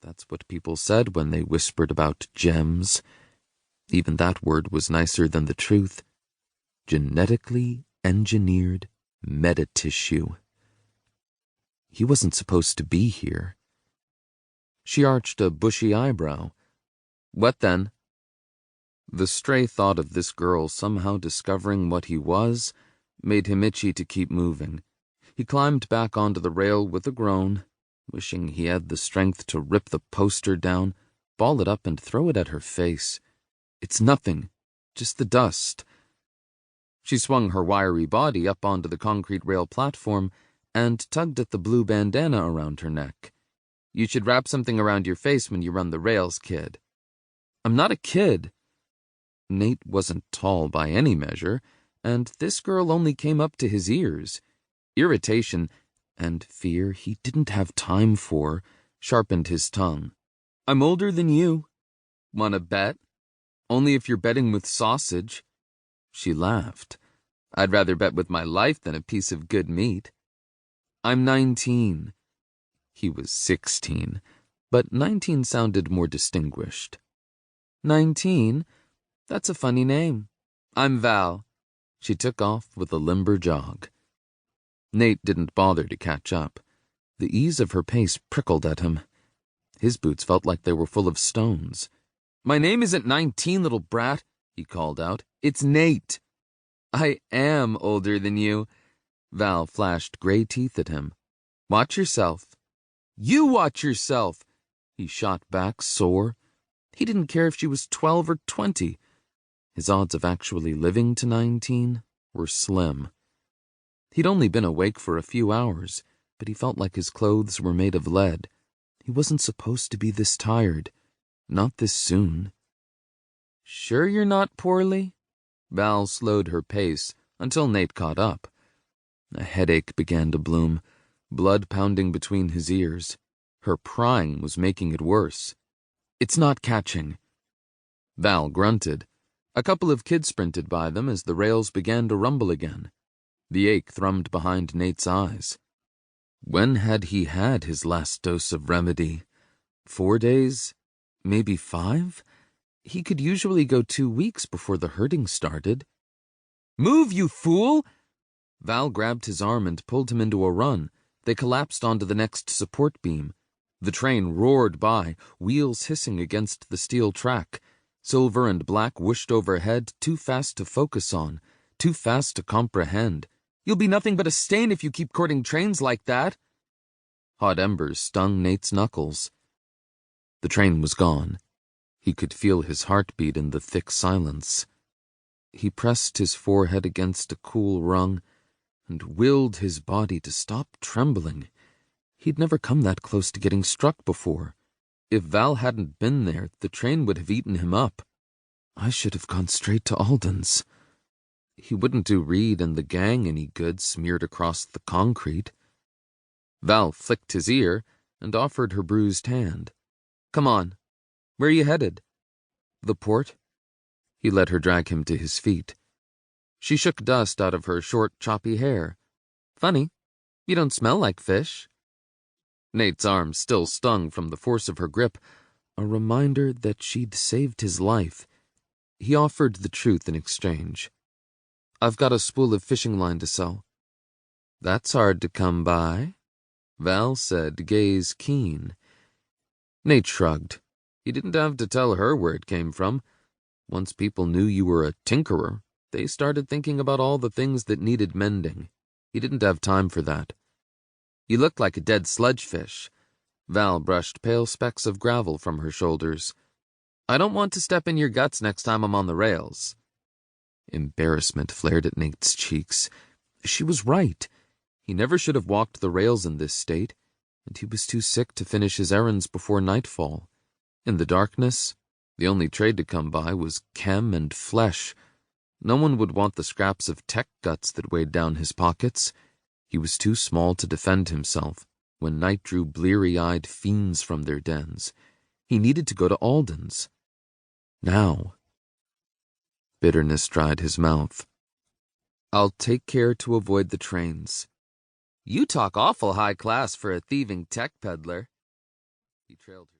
That's what people said when they whispered about gems. Even that word was nicer than the truth. Genetically engineered metatissue. He wasn't supposed to be here. She arched a bushy eyebrow. What then? The stray thought of this girl somehow discovering what he was made him itchy to keep moving. He climbed back onto the rail with a groan, wishing he had the strength to rip the poster down, ball it up and throw it at her face. It's nothing, just the dust. She swung her wiry body up onto the concrete rail platform and tugged at the blue bandana around her neck. You should wrap something around your face when you run the rails, kid. I'm not a kid. Nate wasn't tall by any measure, and this girl only came up to his ears. Irritation, and fear he didn't have time for, sharpened his tongue. I'm older than you. Wanna bet? Only if you're betting with sausage. She laughed. I'd rather bet with my life than a piece of good meat. I'm 19. He was 16, but 19 sounded more distinguished. 19? That's a funny name. I'm Val. She took off with a limber jog. Nate didn't bother to catch up. The ease of her pace prickled at him. His boots felt like they were full of stones. My name isn't 19, little brat, he called out. It's Nate. I am older than you. Val flashed gray teeth at him. Watch yourself. You watch yourself, he shot back, sore. He didn't care if she was 12 or 20. His odds of actually living to 19 were slim. He'd only been awake for a few hours, but he felt like his clothes were made of lead. He wasn't supposed to be this tired. Not this soon. Sure you're not poorly? Val slowed her pace until Nate caught up. A headache began to bloom, blood pounding between his ears. Her prying was making it worse. It's not catching. Val grunted. A couple of kids sprinted by them as the rails began to rumble again. The ache thrummed behind Nate's eyes. When had he had his last dose of remedy? 4 days? Maybe 5? He could usually go 2 weeks before the hurting started. Move, you fool! Val grabbed his arm and pulled him into a run. They collapsed onto the next support beam. The train roared by, wheels hissing against the steel track. Silver and black whooshed overhead, too fast to focus on, too fast to comprehend. You'll be nothing but a stain if you keep courting trains like that. Hot embers stung Nate's knuckles. The train was gone. He could feel his heartbeat in the thick silence. He pressed his forehead against a cool rung and willed his body to stop trembling. He'd never come that close to getting struck before. If Val hadn't been there, the train would have eaten him up. I should have gone straight to Alden's. He wouldn't do Reed and the gang any good smeared across the concrete. Val flicked his ear and offered her bruised hand. Come on. Where are you headed? The port. He let her drag him to his feet. She shook dust out of her short, choppy hair. Funny, you don't smell like fish. Nate's arm still stung from the force of her grip, a reminder that she'd saved his life. He offered the truth in exchange. I've got a spool of fishing line to sell. That's hard to come by, Val said, gaze keen. Nate shrugged. He didn't have to tell her where it came from. Once people knew you were a tinkerer, they started thinking about all the things that needed mending. He didn't have time for that. You look like a dead sludgefish. Val brushed pale specks of gravel from her shoulders. I don't want to step in your guts next time I'm on the rails. Embarrassment flared at Nate's cheeks. She was right. He never should have walked the rails in this state, and he was too sick to finish his errands before nightfall. In the darkness, the only trade to come by was chem and flesh. No one would want the scraps of tech guts that weighed down his pockets. He was too small to defend himself when night drew bleary-eyed fiends from their dens. He needed to go to Alden's. Now. Bitterness dried his mouth. I'll take care to avoid the trains. You talk awful high class for a thieving tech peddler. He trailed her.